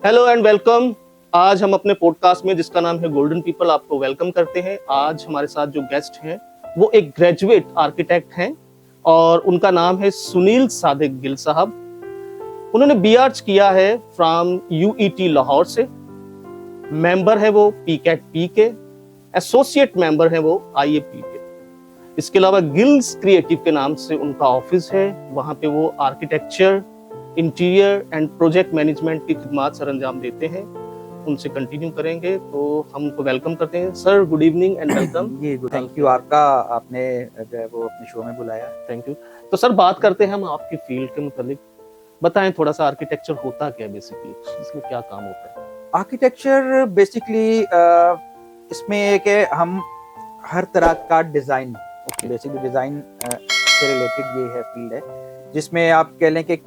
Hello and welcome. आज हम अपने पॉडकास्ट में जिसका नाम है गोल्डन पीपल आपको वेलकम करते हैं। आज हमारे साथ जो गेस्ट हैं वो एक ग्रेजुएट आर्किटेक्ट हैं और उनका नाम है सुनील सादिक गिल साहब। उन्होंने बीआर्च किया है फ्रॉम यूईटी लाहौर से। मेंबर है वो पीकेट पी के, एसोसिएट मेंबर है वो आईएपी के। इसके अलावा गिल्स क्रिएटिव के नाम से उनका ऑफिस है, वहां पे वो architecture, interior and project management की खिदमत सर अंजाम देते हैं। उनसे कंटिन्यू करेंगे तो हम उनको वेलकम करते हैं। Sir good evening and welcome. जी थैंक यू, आपका आपने जो है वो अपने शो में बुलाया। Thank you. तो सर बात करते हैं हम आपकी फील्ड के मुतालिक। बताएं थोड़ा सा आर्किटेक्चर होता क्या है, बेसिकली इसमें क्या काम होता है? आर्किटेक्चर बेसिकली इसमें एक है, हम हर तरह का डिजाइन, बेसिकली डिजाइन से रिलेटेड ये है फील्ड है, जिसमें आप कह लें कि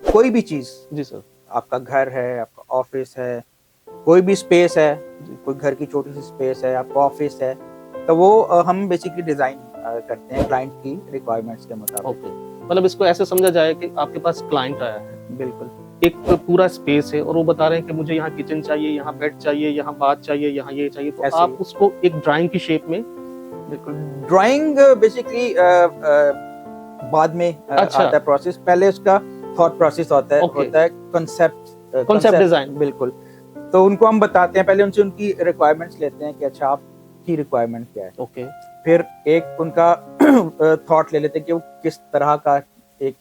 कोई भी चीज, जी सर, आपका घर है, आपका ऑफिस है, कोई भी स्पेस है, कोई घर की छोटी सी स्पेस है, आपका ऑफिस है, तो वो हम बेसिकली डिजाइन करते हैं क्लाइंट की रिक्वायरमेंट्स के मुताबिक। ओके, मतलब इसको ऐसे समझा जाए कि आपके पास क्लाइंट आया है, बिल्कुल एक पूरा स्पेस है और वो बता रहे हैं कि मुझे यहाँ किचन चाहिए, यहाँ बेड चाहिए, यहाँ बाथ चाहिए, यहाँ ये चाहिए, तो आप उसको एक ड्राइंग की शेप में। बिल्कुल, ड्राइंग बेसिकली बाद में अच्छा, आता है प्रोसेस, पहले उसका थॉट प्रोसेस होता है, होता है कॉन्सेप्ट डिजाइन। बिल्कुल, तो उनको हम बताते हैं, पहले उनसे उनकी रिक्वायरमेंट्स लेते हैं कि अच्छा आपकी रिक्वायरमेंट क्या है। ओके, फिर एक उनका थॉट ले लेते हैं कि वो किस तरह का एक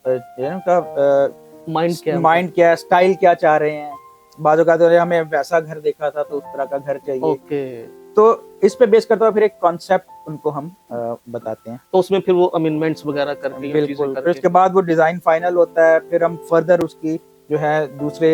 माइंड क्या है, स्टाइल क्या चाह रहे हैं। बाजू का तो हमें वैसा घर देखा था तो उस तरह का घर चाहिए। ओके, तो इस पे बेस करते हुए फिर एक कॉन्सेप्ट उनको हम बताते हैं, तो उसमें फिर वो अमेंडमेंट्स वगैरह करके, बिल्कुल, फिर उसके बाद वो डिजाइन फाइनल होता है। फिर हम फर्दर उसकी जो है दूसरे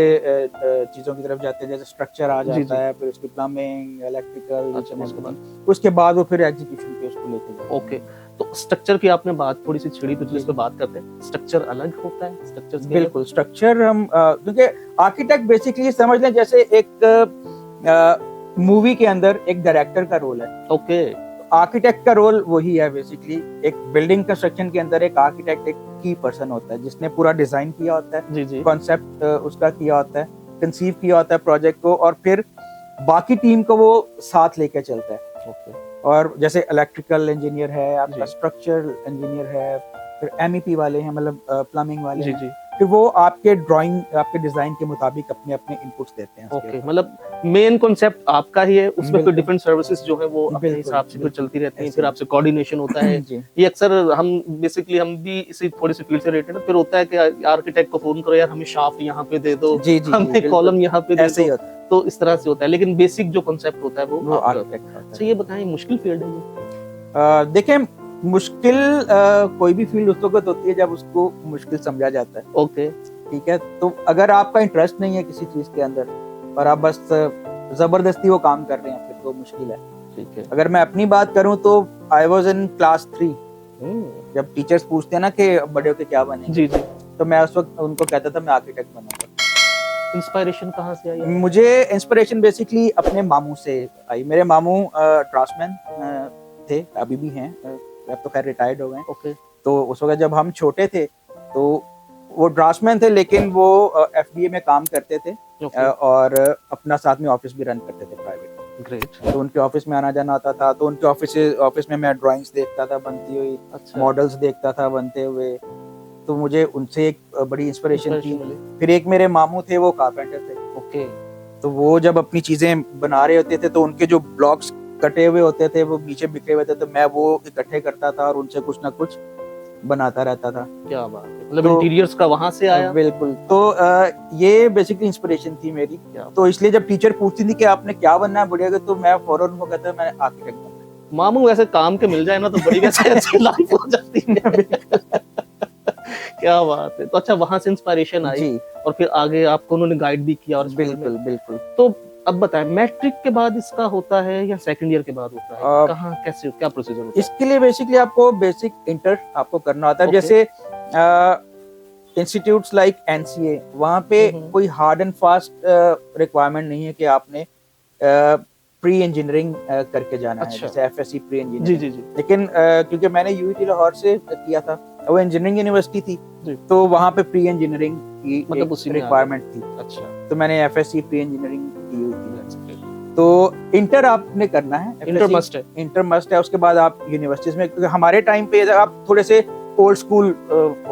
चीजों की तरफ जाते हैं, जैसे स्ट्रक्चर आ जाता है, फिर उसकी प्लम्बिंग, इलेक्ट्रिकल, उसके बाद वो फिर एग्जीक्यूशन पे उसको लेके जाते हैं। ओके, तो स्ट्रक्चर की आपने बात थोड़ी सी छिड़ी, तो इस पे बात करते हैं। स्ट्रक्चर अलग होता है, स्ट्रक्चर बिल्कुल, स्ट्रक्चर हम क्योंकि आर्किटेक्ट बेसिकली समझ लें जैसे एक मूवी के अंदर एक डायरेक्टर का रोल है। ओके, आर्किटेक्ट का रोल वही है बेसिकली। एक बिल्डिंग कंस्ट्रक्शन के अंदर एक आर्किटेक्ट एक की पर्सन होता है, जिसने पूरा डिजाइन किया होता है, जी जी, कॉन्सेप्ट उसका किया होता है, कंसीव किया होता है प्रोजेक्ट को, और फिर बाकी टीम को वो साथ लेके चलता है। ओके, और जैसे इलेक्ट्रिकल इंजीनियर है, आपका स्ट्रक्चरल इंजीनियर है, फिर एमईपी वाले हैं, मतलब प्लम्बिंग वाले जी हैं, जी, फिर वो आपके ड्राइंग, आपके डिजाइन के मुताबिक अपने अपने इनपुट्स देते हैं। ओके, मतलब मेन कॉन्सेप्ट आपका ही है, उसमें फिर डिफरेंट सर्विसेज जो है वो अपने हिसाब से फिर चलती रहती हैं, फिर आपसे कोऑर्डिनेशन होता है। ये अक्सर हम बेसिकली हम भी इसी थोड़ी सी फील्ड से रिलेटेड है, फिर होता है कि आर्किटेक्ट को फोन करो, यार हमें शाफ्ट यहाँ पे दे दो, हमें कॉलम यहाँ पे दे दो, तो इस तरह से होता है। लेकिन बेसिक जो कॉन्सेप्ट होता है वो आर्किटेक्ट होता है। ये बताएं, मुश्किल फील्ड है ये? देखिए, मुश्किल कोई भी फील्ड उस वक्त होती है जब उसको मुश्किल समझा जाता है। ओके, ठीक है, तो अगर आपका इंटरेस्ट नहीं है किसी चीज के अंदर और आप बस जबरदस्ती वो काम कर रहे हैं, फिर तो मुश्किल है। ठीक है। अगर मैं अपनी बात करूं तो आई वाज इन क्लास 3, जब टीचर्स पूछते हैं ना कि बड़े होके क्या बनेंगे, जी जी, तो मैं उस वक्त उनको कहता था मैं आर्किटेक्ट बनूंगा। इंस्पिरेशन कहाँ से आई? मुझे इंस्पिरेशन बेसिकली अपने मामू से आई। मेरे मामू ड्राफ्ट्समैन थे, अभी भी हैं, अब तो खैर रिटायर्ड हो गए। ओके, तो उस वक्त जब हम छोटे थे तो वो ड्राफ्ट्समैन थे, लेकिन वो एफडीए में काम करते थे, और अपना साथ में ऑफिस भी रन करते थे प्राइवेट। ग्रेट। तो उनके ऑफिस में आना जाना आता था, तो उनके ऑफिस में मैं ड्राइंग्स देखता था बनती हुई, मॉडल्स देखता था बनते हुए, तो मुझे उनसे एक बड़ी इंस्पिरेशन थी। फिर एक मेरे मामू थे, वो कारपेंटर थे। ओके, तो वो जब अपनी चीजें बना रहे होते थे तो उनके जो ब्लॉक्स कटे हुए होते थे वो नीचे बिखरे हुए थे, तो मैं वो इकट्ठे करता था और उनसे कुछ ना कुछ बनाता रहता था। क्या बात है, मतलब इंटीरियर्स का वहां से आया? बिल्कुल, तो ये बेसिकली इंस्पिरेशन थी मेरी। तो इसलिए जब टीचर पूछती थी कि आपने क्या बनना है बड़े होके, तो मैं फौरन उनको कहता मैं आर्किटेक्ट बनना है। मामू वैसे काम के मिल जाए ना तो बड़ी वैसे अच्छी लाइफ हो जाती है। क्या बात है। तो अच्छा, वहां से इंस्पिरेशन आई जी, और फिर आगे आपको उन्होंने गाइड भी किया। और बिल्कुल बिल्कुल। तो अब बताएं, मैट्रिक के बाद इसका होता है या सेकंड ईयर के बाद होता है? कहाँ, कैसे, क्या प्रोसीजर होता है इसके लिए? बेसिकली आपको बेसिक इंटर आपको करना होता है। जैसे इंस्टीट्यूट्स लाइक एनसीए, वहाँ पे कोई हार्ड एंड फास्ट रिक्वायरमेंट नहीं है कि आपने प्री इंजीनियरिंग करके जाना है, जैसे एफएससी प्री इंजीनियरिंग। जी जी जी। लेकिन क्योंकि मैंने यूईटी लाहौर से किया था, वो इंजीनियरिंग यूनिवर्सिटी थी, तो वहाँ पे प्री इंजीनियरिंग की मतलब उसी में आ रिक्वायरमेंट थी, अच्छा, तो मैंने FSC प्री इंजीनियरिंग की हुई थी। that's great. तो इंटर आपने करना है, इंटर मस्ट है। इंटर मस्ट है। उसके बाद आप यूनिवर्सिटीज में, क्योंकि हमारे टाइम पे आप थोड़े से ओल्ड स्कूल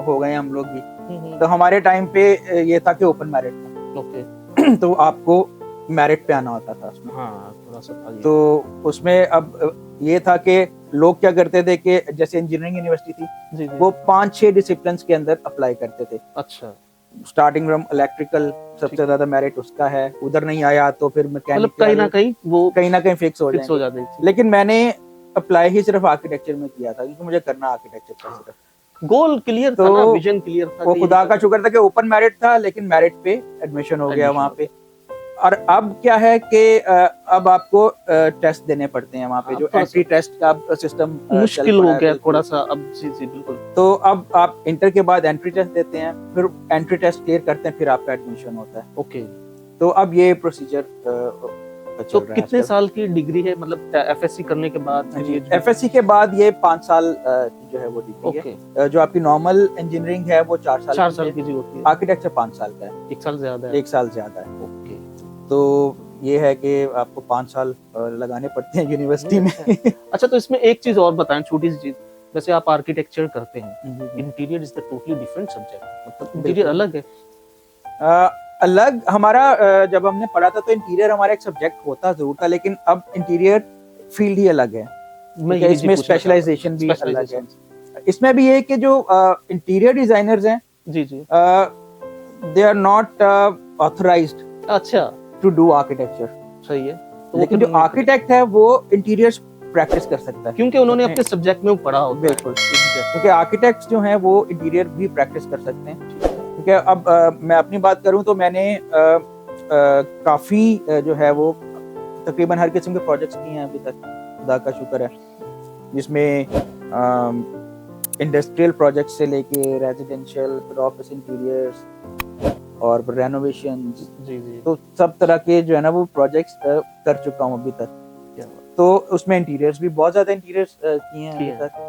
हो गए हम लोग भी, तो हमारे टाइम पे ये था कि ओपन मैरिट था। ओके। तो आपको मैरिट पे आना होता था उसमें। हाँ, थोड़ा सा था ये। तो उसमें अब ये था कि लोग क्या करते थे कि जैसे इंजीनियरिंग यूनिवर्सिटी थी, जी, जी। वो 5-6 डिसिप्लिन के अंदर अप्लाई करते थे। अच्छा, स्टार्टिंग फ्रॉम इलेक्ट्रिकल, सबसे ज्यादा मेरिट उसका है, उधर नहीं आया तो फिर मतलब मैकेनिकल, कहीं ना कहीं वो कहीं ना कहीं फिक्स हो फिक्स हो जाएंगे। जाती थी। लेकिन मैंने अप्लाई ही सिर्फ आर्किटेक्चर में किया था, क्योंकि मुझे करना आर्किटेक्चर था सिर्फ। गोल क्लियर था तो ना, विजन क्लियर था वो कि खुदा का शुक्र था कि ओपन मैरिट था, लेकिन मैरिट पे एडमिशन हो गया Admission वहाँ हो पे। और अब क्या है कि अब आपको टेस्ट देने पड़ते हैं वहाँ पे, हाँ, जो थोड़ा एंट्री टेस्ट का सिस्टम मुश्किल हो गया थोड़ा सा अब। जी जी बिल्कुल। तो अब आप इंटर के बाद एंट्री टेस्ट देते हैं, फिर एंट्री टेस्ट क्लियर करते हैं, फिर आपका एडमिशन होता है। ओके। तो अब ये प्रोसीजर तो कितने साल की डिग्री है, मतलब FSC करने के बाद? FSC के बाद ये 5 साल की जो है वो डिग्री है। जो आपकी नॉर्मल इंजीनियरिंग है वो 4 साल की होती है। आर्किटेक्चर 5 साल का है। 1 साल ज्यादा है। 1 साल ज्यादा है। ओके। तो ये है कि आपको 5 साल लगाने पड़ते हैं यूनिवर्सिटी में। अच्छा, तो इसमें एक चीज और बताएं, छोटी सी चीज। वैसे आप आर्किटेक्चर करते हैं, interior is the totally different subject, मतलब इंटीरियर अलग है। अलग हमारा जब हमने पढ़ा था तो इंटीरियर हमारा एक सब्जेक्ट होता जरूर था, लेकिन अब इंटीरियर फील्ड ही अलग है, इसमें स्पेशलाइजेशन भी अलग है। इसमें भी ये कि जो इंटीरियर डिजाइनर्स हैं, जी जी, दे आर नॉट ऑथराइज्ड अच्छा टू डू आर्किटेक्चर। सही है। तो लेकिन जो आर्किटेक्ट है वो इंटीरियर प्रैक्टिस कर सकता है, क्योंकि उन्होंने अपने सब्जेक्ट में पढ़ा होता है। बिल्कुल, क्योंकि आर्किटेक्ट्स जो हैं वो इंटीरियर भी प्रैक्टिस कर सकते हैं। क्योंकि अब मैं अपनी बात करूं तो मैंने काफी जो है वो तकरीबन हर किस्म के प्रोजेक्ट्स किए हैं अभी तक, खुदा का शुक्र है, जिसमें इंडस्ट्रियल प्रोजेक्ट से लेके रेजिडेंशियल, फिर ऑफिस इंटीरियर्स और रेनोवेशंस। जी जी। तो सब तरह के जो है ना वो प्रोजेक्ट्स कर चुका हूँ अभी तक। तो उसमें इंटीरियर्स भी बहुत ज्यादा इंटीरियर्स किए हैं अभी तक।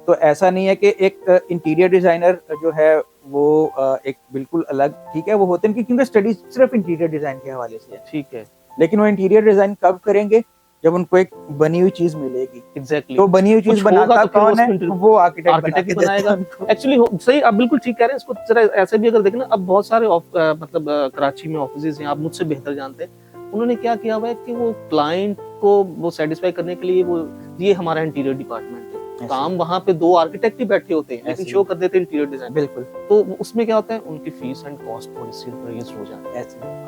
तो ऐसा नहीं है कि एक इंटीरियर डिजाइनर जो है वो एक बिल्कुल अलग, ठीक है, वो होते हैं क्योंकि स्टडी सिर्फ इंटीरियर डिजाइन के हवाले से है, ठीक है, लेकिन वो इंटीरियर डिजाइन कब करेंगे जब उनको एक बनी हुई चीज मिलेगी। एग्जैक्टली। तो बनी हुई चीज बनाता कौन है? वो आर्किटेक्ट बनाएगा। एक्चुअली सही, आप बिल्कुल ठीक कह रहे हैं। इसको जरा ऐसे भी अगर देखें ना, अब बहुत सारे मतलब कराची में ऑफिसेज हैं, आप मुझसे बेहतर जानते हैं, उन्होंने क्या किया हुआ है कि वो क्लाइंट को वो सेटिस्फाई करने के लिए वो ये हमारा इंटीरियर डिपार्टमेंट है, काम वहाँ पे 2 आर्किटेक्ट ही बैठे होते हैं, लेकिन शो कर देते हैं इंटीरियर डिजाइन। बिल्कुल। तो उसमें क्या होता है, उनकी फीस एंड कॉस्ट थोड़ी सी रेज हो जाती है।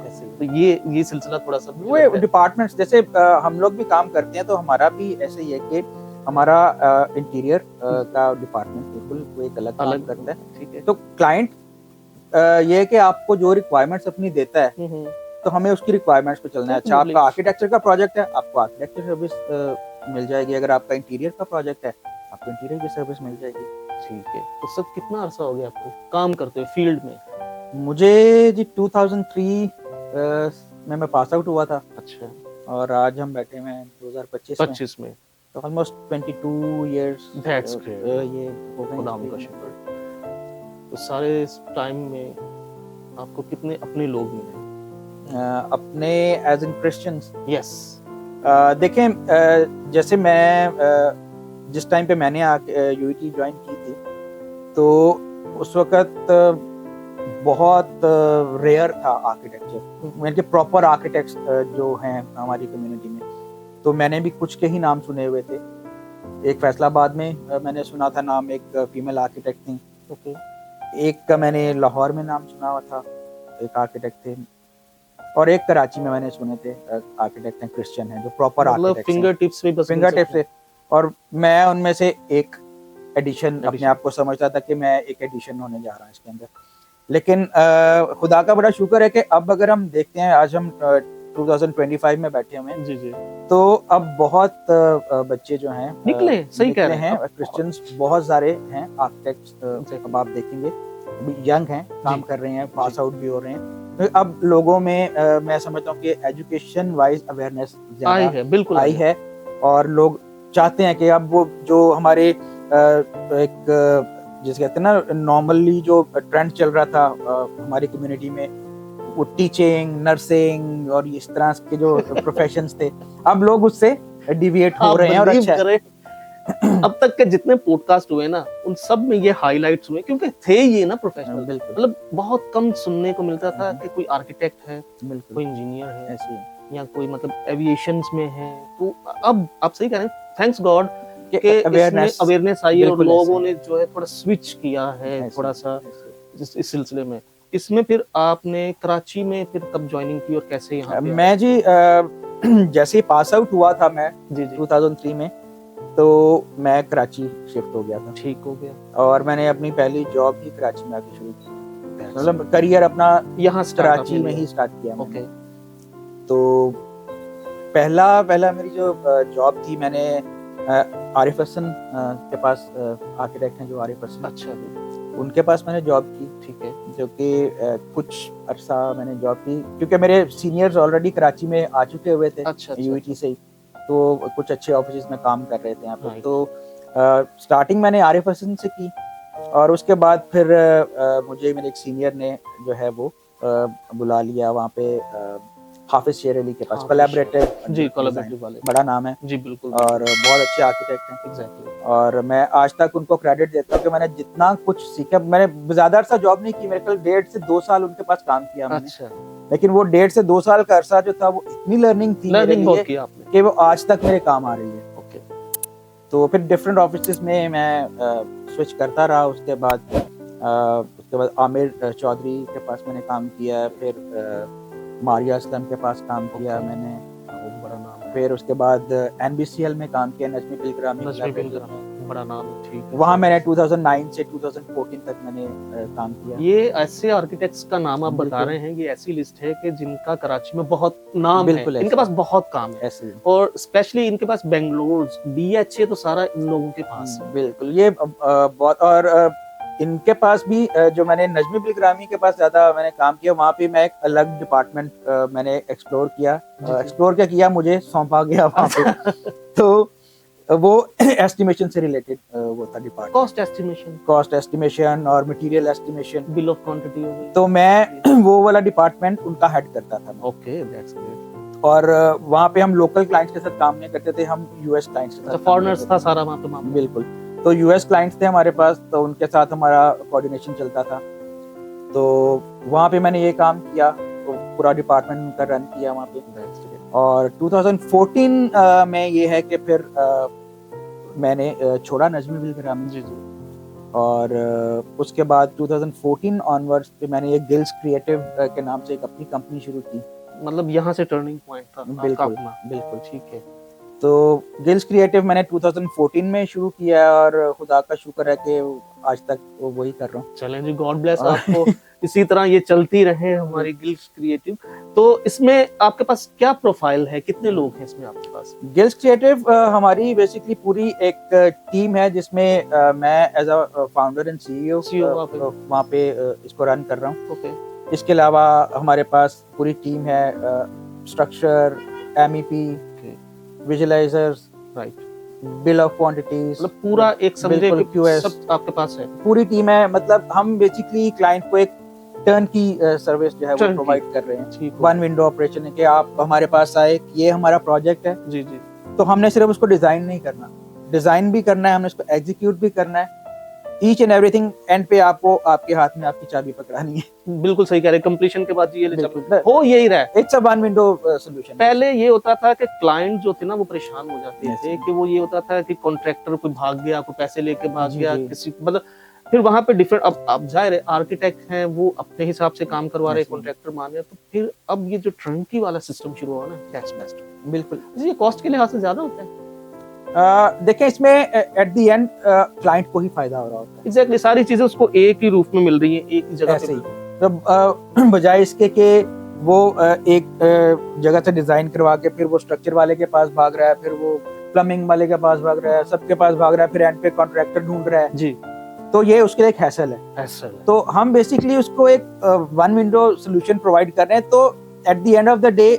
ऐसे तो ये सिलसिला थोड़ा सा वो डिपार्टमेंट्स, जैसे हम लोग भी काम करते हैं तो हमारा भी ऐसे ही है कि हमारा इंटीरियर का डिपार्टमेंट बिल्कुल वो एक अलग काम करता है। ठीक है। तो क्लाइंट ये है कि आपको जो रिक्वायरमेंट्स अपनी देता है तो हमें उसकी रिक्वायरमेंट्स पे चलना है। अच्छा, आपका आर्किटेक्चर का प्रोजेक्ट है, आपको आर्किटेक्चर सर्विस मिल जाएगी। अगर आपका इंटीरियर का प्रोजेक्ट है, आपको इंटीरियर की सर्विस मिल जाएगी। ठीक है। तो सब कितना अरसा हो गया आपको काम करते हुए फील्ड में? मुझे जी 2003 में मैं पास आउट हुआ था। अच्छा। और आज हम बैठे हैं 2025 में, तो ऑलमोस्ट 22 इयर्स। That's great. ये हो गए, खुदा का शुक्र। तो सारे इस टाइम में आपको कितने अपने लोग मिले? अपने एज इन क्रिश्चियंस? यस। देखें, जैसे मैं जिस टाइम पे मैंने यूईटी ज्वाइन की थी तो उस वक्त बहुत रेयर था आर्किटेक्चर, यानी कि प्रॉपर आर्किटेक्ट्स जो हैं हमारी कम्युनिटी में। तो मैंने भी कुछ के ही नाम सुने हुए थे। एक फैसलाबाद में मैंने सुना था नाम, एक फीमेल आर्किटेक्ट थी। ओके। एक का मैंने लाहौर में नाम सुना हुआ था, एक आर्किटेक्ट थे। और एक कराची में मैंने सुने थे आर्किटेक्ट हैं, क्रिश्चियन हैं, जो प्रॉपर आर्किटेक्ट फिंगर टिप्स भी, बस फिंगर टिप्स से। और मैं उनमें से एक एडिशन अपने आप को समझता था कि मैं एक एडिशन होने जा रहा हूँ इसके अंदर। लेकिन खुदा का बड़ा शुक्र है कि अब अगर हम देखते हैं, आज हम 2025 में बैठे हुए हैं। जी जी। तो अब बहुत बच्चे जो हैं निकले, सही कह रहे हैं, क्रिश्चियंस बहुत सारे हैं आर्किटेक्ट्स। अब आप देखेंगे यंग हैं, काम कर रहे हैं, पास आउट भी हो रहे हैं। तो अब लोगों में मैं समझता हूँ कि एजुकेशन वाइज अवेयरनेस आई है, बिल्कुल आई है। और लोग चाहते हैं कि अब वो जो हमारे एक जिसे कहते हैं ना, नॉर्मली जो ट्रेंड चल रहा था हमारी कम्युनिटी में, वो टीचिंग, नर्सिंग और इस तरह के जो प्रोफेशंस थे, अब लोग उससे डिविएट हो रहे हैं और अच्छा है। अब तक के जितने पॉडकास्ट हुए ना, उन सब में ये हाइलाइट्स हुए, क्योंकि थे ये ना प्रोफेशनल, बिल्कुल। मतलब बहुत कम सुनने को मिलता था कि कोई आर्किटेक्ट है, बिल्कुल कोई इंजीनियर है, ऐसे ही या कोई मतलब एविएशंस में है। तो अब आप सही कह रहे हैं, थैंक्स गॉड कि कि इसमें अवेयरनेस अवेयरनेस आई है और बिल्कुल लोगों ऐसे ने जो है थोड़ा स्विच किया है ऐसे थोड़ा सा ऐसे। इस सिलसिले में। इसमें फिर आपने कराची में फिर कब ज्वाइनिंग की और कैसे यहाँ पे मैं जी जैसे ही पास आउट हुआ था मैं जी जी 2003 में, तो मैं कराची शिफ्ट हो गया था ठीक हो गया, और मैंने अपनी पहली जॉब ही कराची में आके शुरू की। मतलब करियर अपना यहाँ कराची में ही स्टार्ट किया मैंने। ओके। तो पहला मेरी जो जॉब थी, मैंने आरिफ हसन के पास, आर्किटेक्ट हैं जो आरिफ हसन, अच्छा उनके पास मैंने जॉब की, ठीक है, जो कि कुछ अरसा मैंने जॉब की, क्योंकि मेरे सीनियर्स ऑलरेडी कराची में आ चुके हुए थे अच्छा यूईटी से ही, तो कुछ अच्छे ऑफिस में काम कर रहे थे यहाँ पे। Right. तो स्टार्टिंग मैंने आरिफ हसन से की, और उसके बाद फिर मुझे मेरे एक सीनियर ने जो है वो बुला लिया वहाँ पे, हाफिज शेर अली के पास, कोलैबोरेटिव जी कोलैबोरेटिव वाले, बड़ा नाम है जी बिल्कुल, और बहुत अच्छे आर्किटेक्ट हैं। एग्जैक्टली। और मैं आज तक उनको क्रेडिट देता हूँ कि मैंने जितना कुछ सीखा, मैंने ज्यादा अरसा जॉब नहीं की, मेरे ख्याल 1.5 से 2 साल उनके पास काम किया मैंने। अच्छा, लेकिन वो 1.5 से 2 साल का अरसा जो था, वो इतनी लर्निंग थी मेरे लर्निंग बहुत लिए की आपने, कि वो आज तक मेरे काम आ रही है। ओके। तो फिर डिफरेंट ऑफिसेस में मैं स्विच करता रहा। उसके बाद आमिर चौधरी के पास मैंने काम किया, फिर मारिया असलम के पास काम किया मैंने, बहुत बड़ा नाम है, फिर उसके बाद NBCL में काम किया, नजमी बिलग्रामी, बड़ा नाम है, ठीक है। वहाँ मैंने 2009 से 2014 तक मैंने काम किया। ये ऐसे आर्किटेक्ट्स का नाम आप बता बिल्कुल। रहे हैं, ये ऐसी लिस्ट है कि जिनका कराची में बहुत नाम बिल्कुल है, ऐसे। इनके पास बहुत काम है, ऐसे ही। और स्पेशली इनके पास बेंगलोर DHA तो सारा इन लोगों के पास है। बिल्कुल, ये बहुत, और इनके पास भी जो मैंने नजमी बिलग्रामी के पास ज्यादा मैंने काम किया, वहाँ पे मैं एक अलग डिपार्टमेंट मैंने एक्सप्लोर किया। एक्सप्लोर क्या किया, मुझे सौंपा गया वहाँ पे। तो वो एस्टिमेशन से रिलेटेड वो था डिपार्टमेंट, कॉस्ट एस्टिमेशन और material estimation, bill of quantity हो गई। तो मैं वो वाला डिपार्टमेंट उनका हेड करता था। Okay, that's great. और वहाँ पे हम लोकल क्लाइंट्स के साथ काम नहीं करते थे, हम यूएस क्लाइंट्स के साथ काम फॉरेनर्स करते था थे। सारा वहाँ पे मामला। बिल्कुल, तो यूएस क्लाइंट्स थे हमारे पास, तो उनके साथ हमारा कोऑर्डिनेशन चलता था। तो वहाँ पे मैंने ये काम किया, तो पूरा डिपार्टमेंट उनका रन किया वहाँ पे। और 2014 में ये है कि फिर मैंने छोड़ा नजमी बिलग्रामी जी जी, और उसके बाद 2014 ऑनवर्ड्स पे मैंने ये गिल्स क्रिएटिव के नाम से एक अपनी कंपनी शुरू की। मतलब यहाँ से टर्निंग पॉइंट था आपका बिल्कुल अपना। बिल्कुल। ठीक है। तो गिल्स क्रिएटिव मैंने 2014 में शुरू किया, और खुदा का शुक्र है कि आज तक वही कर रहा हूँ। चलें जी, गॉड ब्लेस आपको, इसी तरह ये चलती रहे हमारी गिल्स क्रिएटिव। तो इसमें आपके पास क्या प्रोफाइल है, कितने लोग हैं इसमें आपके पास? गिल्स क्रिएटिव हमारी बेसिकली पूरी एक टीम है, जिसमें मैं as a founder and CEO वहाँ पे इसको रन कर रहा हूँ। ओके। इसके अलावा हमारे पास पूरी टीम है, structure, MEP, visualizers, right, bill of quantities, मतलब पूरा एक समझे कि QS सब आपके पास है। पूरी टीम है। मतलब हम बेसिकली क्लाइंट को एक टर्न की सर्विस जो है वो प्रोवाइड कर रहे हैं। ठीक, वन विंडो ऑपरेशन है कि आप हमारे पास आए, ये हमारा प्रोजेक्ट है जी जी, तो हमने सिर्फ उसको डिजाइन नहीं करना, डिजाइन भी करना है, हमने उसको एग्जीक्यूट भी करना है। ईच एंड एवरीथिंग एंड पे आपको आपके हाथ में आपकी चाबी पकड़ानी है। बिल्कुल सही कह रहे हैं, कंप्लीशन के बाद ये बिल्कुल। हो यही रहा है। It's a one window solution. पहले ये होता था कि क्लाइंट जो थे ना वो परेशान हो जाते थे कि वो ये होता था कि कॉन्ट्रैक्टर कोई भाग गया, कोई पैसे लेके भाग गया, किसी मतलब फिर वहां पे डिफरेंट, अब जाहिर है आर्किटेक्ट हैं वो अपने हिसाब से काम करवा रहे, कॉन्ट्रैक्टर मान रहे, तो फिर अब ये जो ट्रंकी वाला सिस्टम शुरू हुआ ना, दैट्स बेस्ट। बिल्कुल। ये कॉस्ट के लिहाज से ज्यादा होता है। देखें, इसमें एट द एंड क्लाइंट को ही फायदा हो रहा होता है। एग्जैक्टली, सारी चीजें उसको एक ही रूप में मिल रही हैं, एक ही जगह ऐसे ही। तो बजाय इसके कि वो एक जगह से डिजाइन करवा के फिर वो स्ट्रक्चर वाले के पास भाग रहा है, फिर वो प्लम्बिंग वाले के पास भाग रहा है, सबके पास भाग रहा है, फिर एंड पे कॉन्ट्रैक्टर ढूंढ रहा है जी, तो ये उसके लिए एक हैसल है। तो हम बेसिकली उसको एक वन विंडो सॉल्यूशन प्रोवाइड कर रहे हैं, तो at the end of the day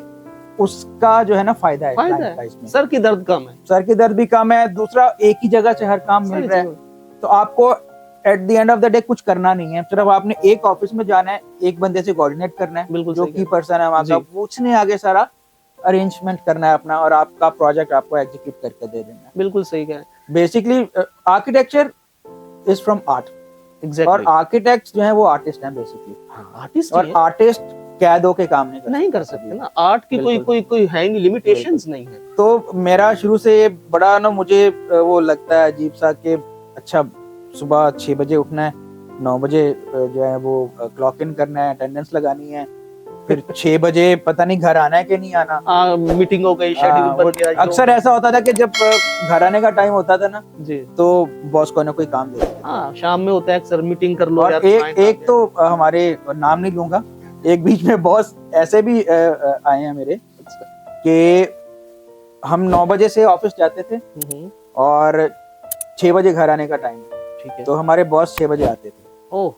उसका जो है ना फायदा है इसमें। सर की दर्द कम है, सर की दर्द भी कम है, दूसरा एक ही जगह से हर काम मिल रहा है, तो आपको at the end of the day कुछ करना नहीं है, सिर्फ आपने एक ऑफिस में जाना है, एक बंदे से कोऑर्डिनेट करना है, बिल्कुल जो सही की कहा। पर्सन है वहाँ का, जी। उसने आगे सारा अरेंजमेंट करना है अपना, और आपका प्रोजेक्ट आपको एग्जीक्यूट करके दे देना है। बिल्कुल सही कहा। Basically architecture is from art, और एग्जैक्टली। आर्किटेक्ट्स जो है वो आर्टिस्ट हैं बेसिकली, हाँ, आर्टिस्ट और आर्टिस्ट कैदों के काम नहीं कर सकते ना, आर्ट की कोई बिल्कुल। कोई है नहीं, लिमिटेशंस नहीं है। तो मेरा शुरू से ये बड़ा ना मुझे वो लगता है अजीब सा कि अच्छा सुबह 6 बजे उठना है, 9 बजे जो है वो क्लॉक इन करना है, अटेंडेंस लगानी है, फिर 6 बजे पता नहीं घर आना है कि नहीं आना। मीटिंग हो गई, शेड्यूल बन गया। अक्सर ऐसा होता था कि जब घर आने का टाइम होता था ना, जी, तो बॉस कोई ना कोई काम दे देता था। हाँ, शाम में होता है अक्सर, मीटिंग कर लो और यार, एक client आ एक गया। तो हमारे, नाम नहीं लूंगा, एक बीच में बॉस ऐसे भी आए हैं मेरे कि हम 9 बजे से ऑफिस जाते थे और 6 बजे घर आने का टाइम, ठीक है। तो हमारे बॉस 6 बजे आते थे ओह,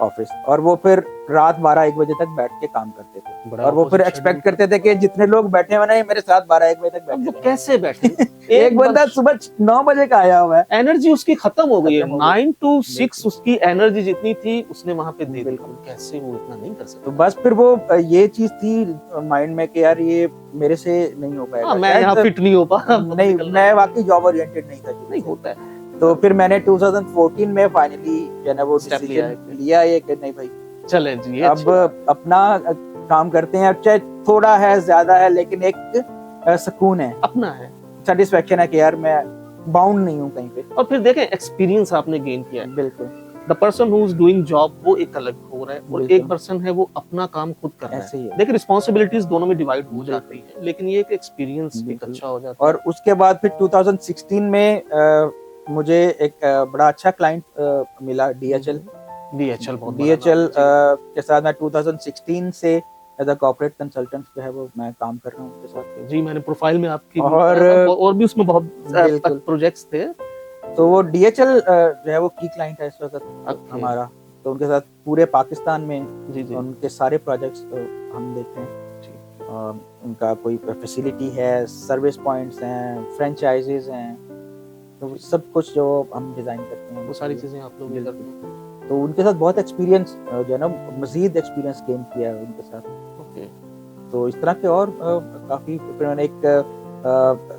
ऑफिस, और वो फिर रात 12-1 बजे तक बैठ के काम करते थे, बड़ा और वो फिर opposite एक्सपेक्ट schedule। करते थे कि जितने लोग बैठे हुए ना मेरे साथ 12-1 बजे तक अब वो बैठे रहे। कैसे बैठे? एक बंदा सुबह 9 बजे का आया हुआ है, एनर्जी उसकी खत्म हो गई है। खत्म हो गई। 9 to 6 उसकी एनर्जी जितनी थी उसने वहां पे दे दी। बिल्कुल। कैसे वो इतना नहीं कर तो सकता? बस फिर वो ये चीज थी माइंड में कि यार ये मेरे से नहीं हो पाएगा। हाँ, मैं शायद यहाँ फिट नहीं हो पा नहीं, मैं वाकई जॉब ओरिएंटेड नहीं था। नहीं होता है। तो फिर मैंने 2014 में फाइनली जो है वो Step डिसीजन लिया ये कि नहीं भाई, चले जी, ये अब अच्छी बात। अपना काम करते हैं, चाहे थोड़ा है ज्यादा है, लेकिन एक सुकून है, अपना है। सेटिस्फेक्शन है कि यार मैं बाउंड नहीं हूँ कहीं पे। और फिर देखें, एक्सपीरियंस आपने गेन किया है। बिल्कुल, the person who is doing job वो एक अलग हो रहा है, और बिल्कुल। एक पर्सन है वो अपना काम खुद कर रहा ऐसे ही है। है। देखिए, रिस्पॉन्सिबिलिटीज दोनों में डिवाइड हो बिल्कुल। जाती है, लेकिन ये एक एक्सपीरियंस एक बिल्कुल। अच्छा हो जाता है। और उसके बाद फिर 2016 में मुझे एक बड़ा अच्छा क्लाइंट मिला, DHL। DHL बहुत बड़ा DHL नाम है। के साथ मैं 2016 से एज अ कॉर्पोरेट कंसल्टेंट जो है वो मैं काम कर रहा हूँ उनके साथ। जी, मैंने प्रोफाइल में आपकी और भी उसमें बहुत बिल्कुल। प्रोजेक्ट्स थे। तो वो DHL जो है वो की क्लाइंट है इस वक्त Okay. हमारा, तो उनके साथ पूरे पाकिस्तान में जी जी उनके सारे प्रोजेक्ट्स हम देखते हैं। उनका कोई फैसिलिटी है, सर्विस पॉइंट्स हैं, फ्रेंचाइजीज हैं, तो सब कुछ जो हम डिजाइन करते हैं वो सारी चीजें आप लोग बिल्कुल। करते हैं। तो उनके साथ बहुत एक्सपीरियंस जो है ना, मजीद एक्सपीरियंस गेन किया है उनके साथ। ओके, तो इस तरह के और काफी, फिर मैंने एक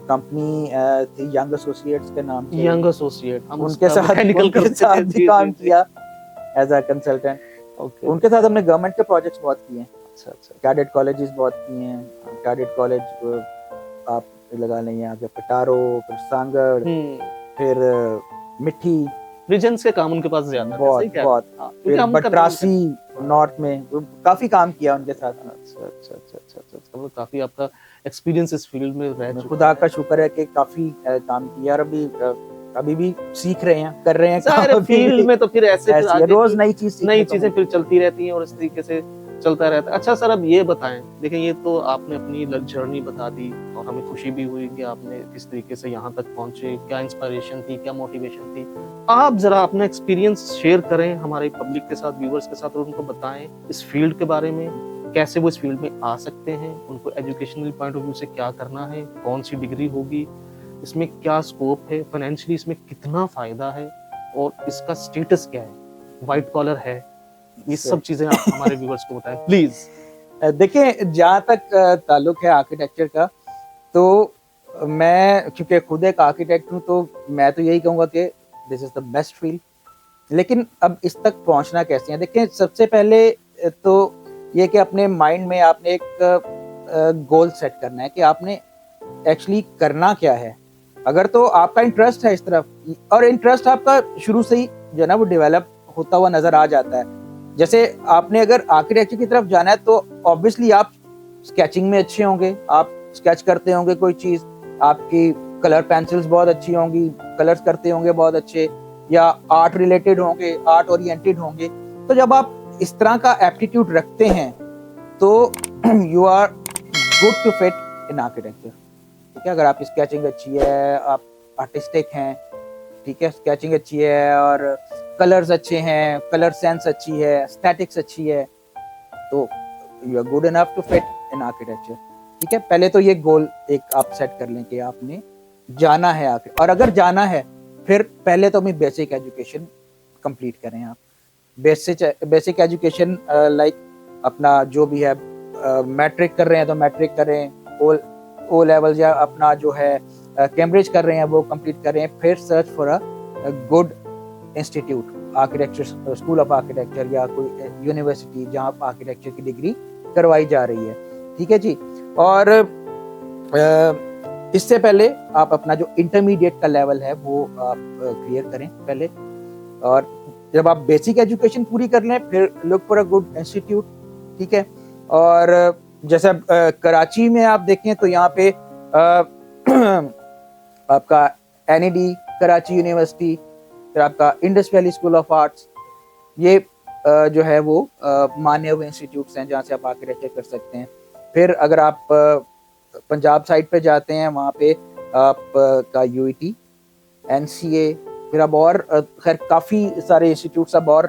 कंपनी थी यंग एसोसिएट्स के नाम से, यंग एसोसिएट, हम उनके साथ भी काम किया एज अ कंसल्टेंट। ओके, उनके साथ हमने गवर्नमेंट के प्रोजेक्ट्स बहुत किए हैं, अच्छा अच्छा। कैडेट कॉलेजेस बहुत किए हैं। कैडेट कॉलेज आप लगा लें यहाँ के पटारो, फिर सांगड़, फिर मिठी, रीजन्स के काम उनके पास ज्यादा थे, बहुत सही कह बहुत, रहे हैं। क्योंकि फिर हम कर- बटरासी नॉर्थ में काफी काम किया उनके साथ। अच्छा अच्छा अच्छा अच्छा अच्छा, वो काफी आपका एक्सपीरियंस इस फील्ड में रह चुका खुदा है। का शुक्र है कि काफी काम किया, और अभी भी सीख रहे हैं, कर रहे हैं जाहिर है, फील्ड में तो फिर ऐसे फिर ऐसी है, आगे रोज की नई चीज सीखने नई को चीजें फिर चलती रहती हैं और इस तरीके से चलता रहता है। अच्छा सर, अब ये बताएं, देखिए ये तो आपने अपनी जर्नी बता दी और हमें खुशी भी हुई कि आपने किस तरीके से यहाँ तक पहुंचे, क्या इंस्पिरेशन थी, क्या मोटिवेशन थी। आप जरा अपना एक्सपीरियंस शेयर करें हमारे पब्लिक के साथ, व्यूअर्स के साथ, और उनको बताएं इस फील्ड के बारे में, कैसे वो इस फील्ड में आ सकते हैं, उनको एजुकेशनल पॉइंट ऑफ व्यू से क्या करना है, कौन सी डिग्री होगी, इसमें क्या स्कोप है, फाइनेंशियली इसमें कितना फायदा है, और इसका स्टेटस क्या है, व्हाइट कॉलर है, ये सब चीजें आप हमारे व्यूअर्स को बताएं प्लीज। देखिए, जहाँ तक ताल्लुक है आर्किटेक्चर का, तो मैं क्योंकि खुद एक आर्किटेक्ट हूँ, तो मैं तो यही कहूँगा कि this is the best field. लेकिन अब इस तक पहुँचना कैसे है? देखिए, सबसे पहले तो ये कि अपने माइंड में आपने एक गोल सेट करना है कि आपने एक्चुअली करना क्या है। अगर तो आपका इंटरेस्ट है इस तरफ, और इंटरेस्ट आपका शुरू से ही जो है ना वो डेवलप होता हुआ नजर आ जाता है। जैसे आपने अगर आर्किटेक्चर की तरफ जाना है, तो ऑब्वियसली आप स्केचिंग में अच्छे होंगे, आप स्केच करते होंगे कोई चीज, आपकी कलर पेंसिल्स बहुत अच्छी होंगी, कलर्स करते होंगे बहुत अच्छे, या आर्ट रिलेटेड होंगे, आर्ट ओरिएंटेड होंगे। तो जब आप इस तरह का एप्टीट्यूड रखते हैं, तो you are good to fit in architecture. ठीक है, अगर आपकी स्केचिंग अच्छी है, आप आर्टिस्टिक हैं, ठीक है, स्केचिंग अच्छी है और कलर्स अच्छे हैं, कलर सेंस अच्छी है, एस्थेटिक्स अच्छी है, तो you are good enough to fit in architecture. ठीक है, पहले तो ये गोल एक आप सेट कर लें कि आपने जाना है आगे, और अगर जाना है फिर पहले तो अपनी बेसिक एजुकेशन कंप्लीट करें आप। बेसिक एजुकेशन लाइक अपना जो भी है, मैट्रिक कर रहे हैं तो मैट्रिक करें, ओ लेवल या अपना जो है कैम्ब्रिज कर रहे हैं वो कंप्लीट करें, फिर search for a good institute, architecture, school of architecture या कोई यूनिवर्सिटी जहाँ आर्किटेक्चर की डिग्री करवाई जा रही है, ठीक है जी। और इससे पहले आप अपना जो इंटरमीडिएट का लेवल है वो आप क्लियर करें पहले, और जब आप बेसिक एजुकेशन पूरी कर लें फिर look for a good institute, ठीक है। और जैसे कराची में आप देखें तो यहाँ पे आपका NED कराची यूनिवर्सिटी, फिर आपका Indus valley school of arts, ये जो है वो माने हुए इंस्टीट्यूट्स हैं जहाँ से आप आर्किटेक्चर कर सकते हैं। फिर अगर आप पंजाब साइड पे जाते हैं वहाँ पे आपका UET, NCA, फिर अब और खैर काफ़ी सारे इंस्टीट्यूट्स अब और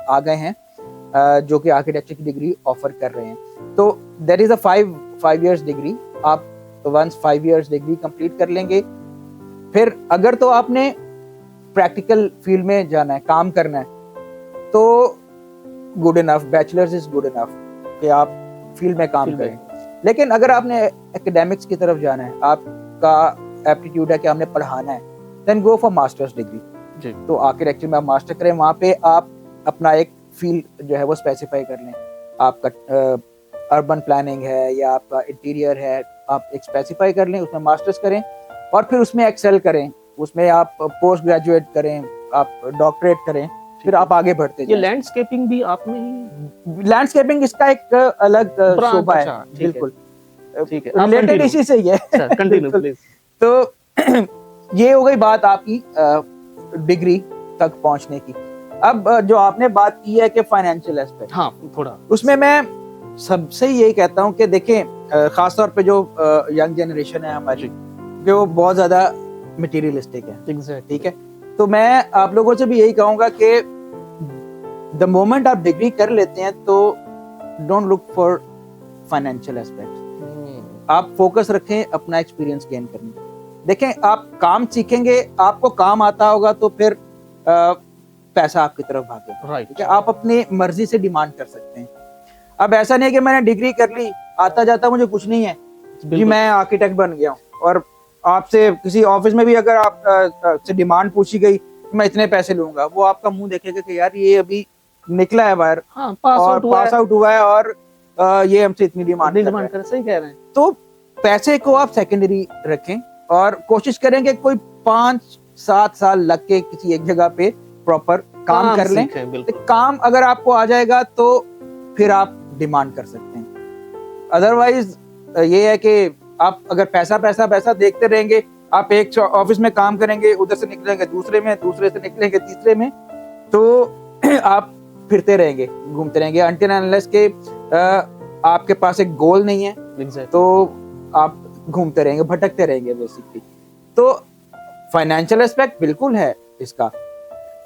आ गए हैं जो कि आर्किटेक्चर की डिग्री ऑफर कर रहे हैं। तो there is a 5 years degree, आप वंस 5 years डिग्री कंप्लीट कर लेंगे, फिर अगर तो आपने प्रैक्टिकल फील्ड में जाना है, काम करना है, तो good enough, bachelors is good enough कि आप फील्ड में काम करें। लेकिन अगर आपने एकेडमिक्स की तरफ जाना है, आपका एप्टीट्यूड है कि आपने पढ़ाना है, then go for masters degree. तो आर्किटेक्चर में आप मास्टर करें, वहाँ पे आप अपना एक फील्ड जो है वो स्पेसिफाई कर लें, आपका अर्बन प्लानिंग है या आपका इंटीरियर है, आप एक स्पेसिफाई कर लें, उसमें मास्टर्स करें और फिर उसमें एक्सेल करें, उसमें आप पोस्ट ग्रेजुएट करें, आप डॉक्टरेट करें, फिर आप आगे बढ़ते ये लैंडस्केपिंग भी आपने ही, लैंडस्केपिंग इसका एक अलग शोबा है, बिल्कुल ठीक है, रिलेटेड इसी से ही है। Continue please. तो ये हो गई बात आपकी डिग्री तक पहुंचने की। अब जो आपने बात की है कि फाइनेंशियल एस्पेक्ट, हाँ थोड़ा उसमें मैं सबसे यही कहता हूँ कि देखें खासतौर पे जो यंग जनरेशन है हमारी, कि वो बहुत ज्यादा मटेरियलिस्टिक है, ठीक है। तो मैं आप लोगों से भी यही कहूंगा कि द मोमेंट आप डिग्री कर लेते हैं तो don't look for financial aspect, आप फोकस रखें अपना एक्सपीरियंस गेन करने। देखें, आप काम सीखेंगे, आपको काम आता होगा तो फिर पैसा आपकी तरफ भागेगा, राइट। आप अपनी मर्जी से डिमांड कर सकते हैं। अब ऐसा नहीं है कि मैंने डिग्री कर ली, आता जाता मुझे कुछ नहीं है कि मैं आर्किटेक्ट बन गया हूँ, और आपसे किसी ऑफिस में भी अगर आप से डिमांड पूछी गई मैं इतने पैसे लूंगा, वो आपका मुंह देखेगा कि यार ये अभी निकला है बाहर, हाँ, और पास आउट हुआ है और ये हमसे इतनी डिमांड कर, सही कह रहे हैं। तो पैसे को आप सेकेंडरी रखें और कोशिश करें कि कोई 5-7 साल लग के किसी एक जगह पे प्रॉपर काम कर लें। काम अगर आपको आ जाएगा तो फिर आप डिमांड कर सकते हैं। अदरवाइज ये है कि आप अगर पैसा पैसा पैसा देखते रहेंगे, आप एक ऑफिस में काम करेंगे, उधर से निकलेंगे दूसरे में, दूसरे से निकलेंगे तीसरे में, तो आप फिरते रहेंगे, घूमते रहेंगे अनटिल अनलेस के आपके पास एक गोल नहीं है, तो आप घूमते रहेंगे, भटकते रहेंगे बेसिकली। तो फाइनेंशियल एस्पेक्ट बिल्कुल है इसका,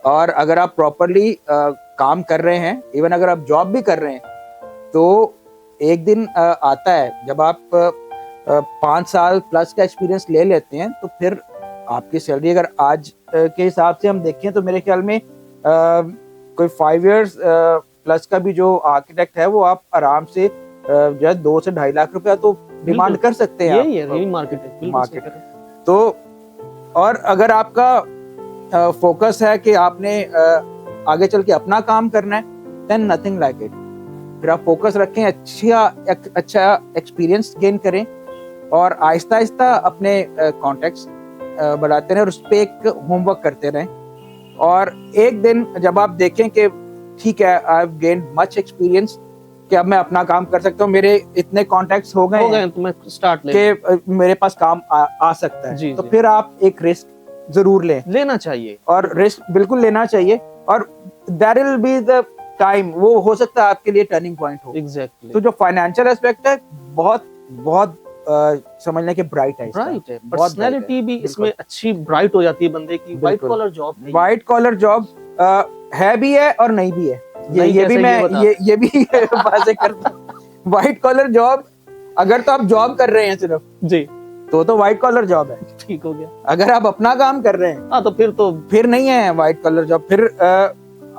और अगर आप प्रॉपरली काम कर रहे हैं, इवन अगर आप जॉब भी कर रहे हैं, तो एक दिन आता है जब आप 5 साल प्लस का एक्सपीरियंस ले लेते हैं, तो फिर आपकी सैलरी अगर आज के हिसाब से हम देखें तो मेरे ख्याल में कोई 5 years प्लस का भी जो आर्किटेक्ट है वो आप आराम से जो है 2 से 2.5 लाख रुपया तो डिमांड कर सकते हैं। यही मार्केट है। तो और अगर आपका फोकस है कि आपने आगे चल के अपना काम करना है, देन नथिंग लाइक इट। फिर आप फोकस रखें, अच्छा एक्सपीरियंस गेन करें और आहिस्ता आहिस्ता अपने कॉन्टेक्ट्स बढ़ाते रहें और उस पर एक होमवर्क करते रहें। और एक दिन जब आप देखें कि ठीक है, I have gained much experience, कि अब मैं अपना काम कर सकता हूँ, मेरे इतने कॉन्टेक्ट्स हो गए तो मैं स्टार्ट कि मेरे पास काम आ सकता है, तो फिर आप एक रिस्क जरूर लेना चाहिए, और रिस्क बिल्कुल लेना चाहिए, और there will be the time, वो हो सकता है आपके लिए टर्निंग पॉइंट हो। एग्जैक्टली। तो जो फाइनेंशियल एस्पेक्ट है बहुत बहुत समझने के ब्राइट है, पर्सनैलिटी भी इसमें अच्छी ब्राइट हो जाती है बंदे की। व्हाइट कॉलर जॉब है भी है और नहीं भी है, ये भी मैं ये भी बातें करता हूँ। व्हाइट कॉलर जॉब अगर तो आप जॉब कर रहे हैं सिर्फ जी, तो व्हाइट कॉलर जॉब है, ठीक हो गया। अगर आप अपना काम कर रहे हैं तो फिर नहीं है व्हाइट कॉलर जॉब। फिर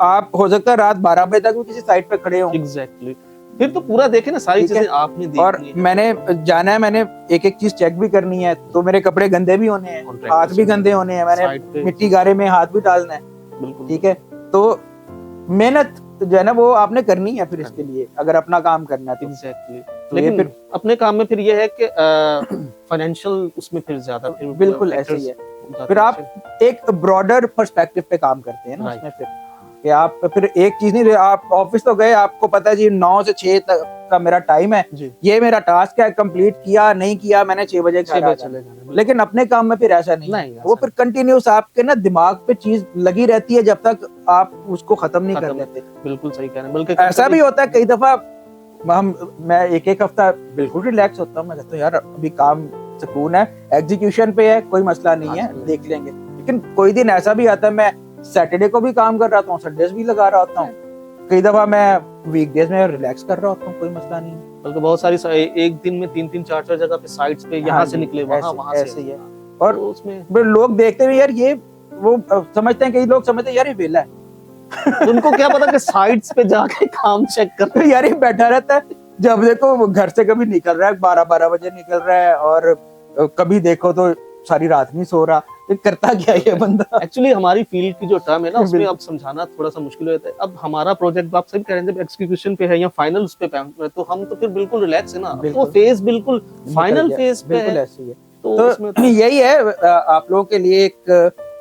आप हो सकता है रात 12 बजे तक भी किसी साइट पे खड़े हो। एग्जैक्टली फिर तो पूरा देखे ना, सारी ठीक है। चीजें आपने और देखनी है। मैंने जाना है, मैंने एक एक चीज चेक भी करनी है, तो मेरे कपड़े गंदे भी होने हैं, Contractors हाथ भी गंदे होने हैं, साइट मैंने पे मिट्टी गारे में हाथ भी डालना है। बिल्कुल ठीक है, तो मेहनत जो है ना वो आपने करनी है फिर इसके लिए, अगर अपना काम करना है तो। एग्जैक्टली तो ये लेकिन फिर अपने काम में फिर ये है कि फाइनेंशियल उसमें फिर ज्यादा फिर बिल्कुल ऐसे ही है। फिर आप एक ब्रॉडर पर्सपेक्टिव पे काम करते हैं ना Right. उसमें, फिर कि आप फिर एक चीज नहीं, आप ऑफिस तो गए, आपको पता है जी 9 से 6 तक का मेरा टाइम है, जी ये मेरा टास्क है, कंप्लीट किया नहीं किया मैंने 6 बजे घर आ जाना। चले जाना लेकिन अपने काम में फिर ऐसा नहीं, नहीं, वो ऐसा फिर कंटिन्यूस आपके ना दिमाग पे चीज लगी रहती है जब तक आप उसको खत्म नहीं कर खत्म लेते। बिल्कुल सही कह रहे हैं, बल्कि ऐसा भी होता है कई दफा मैं एक हफ्ता बिल्कुल रिलैक्स होता हूँ, मैं कहता हूँ यार अभी काम सुकून है, एग्जीक्यूशन पे है, कोई मसला नहीं है, देख लेंगे। लेकिन कोई दिन ऐसा भी आता है मैं सैटरडे को भी काम कर रहा हूँ, संडेज भी लगा रहा होता हूँ, कई दफा मैं वीकडेज में रिलैक्स कर रहा होता हूँ, कोई मसला नहीं है। बल्कि बहुत सारी एक दिन में 3-3 4-4 जगह पे साइट्स पे यहाँ हाँ से जी, निकले वहाँ ऐसे- वहाँ ऐसे से ही है। और तो उसमें फिर लोग देखते हैं यार ये वो समझते हैं, कई लोग समझते हैं यार ये वेला है उनको क्या पता कि साइट्स पे जाके काम चेक कर तो यार ये बैठा रहता है, जब देखो वो घर से कभी निकल रहा है 12-12 बजे निकल रहा है, और कभी देखो तो सारी रात नहीं सो रहा, ये करता क्या ये बंदा। एक्चुअली हमारी फील्ड की जो टर्म है ना उसमें बिल्कुल। अब समझाना थोड़ा सा मुश्किल हो जाता है। अब हमारा प्रोजेक्ट आप सही कह रहे हैं, जब एक्सक्यूशन पे है या फाइनल उस पे है तो हम तो फिर बिल्कुल रिलैक्स है ना, अब तो वो बिल्कुल। फेज बिल्कुल फाइनल निकल गया, फेज पे बिल्कुल है, ऐसे ही है। तो तो उसमें तो यही है आप लोगों के लिए एक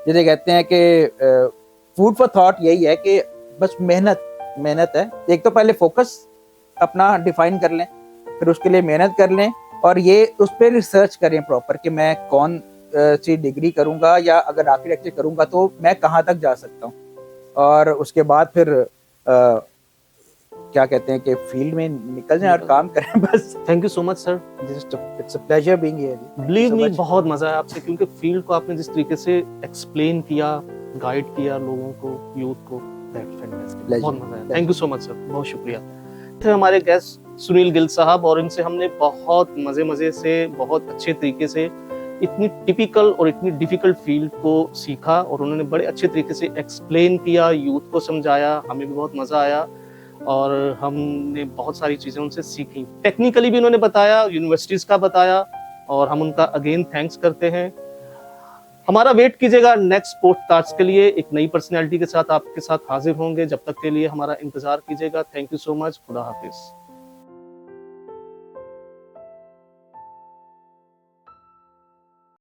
जिसे कहते हैं कि फूड फॉर थॉट यही है कि बस मेहनत है। एक तो पहले फोकस अपना डिफाइन कर लें, फिर उसके लिए मेहनत कर लें, और ये उस पर रिसर्च करें प्रॉपर कि मैं कौन सी डिग्री करूंगा, या अगर आर्किटेक्चर करूंगा तो मैं कहाँ तक जा सकता हूँ, और उसके बाद फिर क्या कहते हैं कि फील्ड में निकल जाएं और काम करें बस। Thank you so much sir, it's a pleasure being here. Believe me बहुत मजा आया आपसे, क्योंकि फील्ड को आपने जिस तरीके से एक्सप्लेन किया, गाइड किया लोगों को, यूथ को, बहुत मजा आया। Thank you so much sir, बहुत शुक्रिया। थे हमारे गेस्ट सुनील गिल साहब, और इनसे हमने बहुत मजे से, बहुत अच्छे तरीके से इतनी टिपिकल और इतनी डिफिकल्ट फील्ड को सीखा, और उन्होंने बड़े अच्छे तरीके से एक्सप्लेन किया, यूथ को समझाया, हमें भी बहुत मजा आया, और हमने बहुत सारी चीजें उनसे सीखी। टेक्निकली भी उन्होंने बताया, यूनिवर्सिटीज का बताया, और हम उनका अगेन थैंक्स करते हैं। हमारा वेट कीजिएगा नेक्स्ट पॉडकास्ट के लिए, एक नई पर्सनैलिटी के साथ आपके साथ हाजिर होंगे। जब तक के लिए हमारा इंतजार कीजिएगा। Thank you so much. खुदा हाफिज।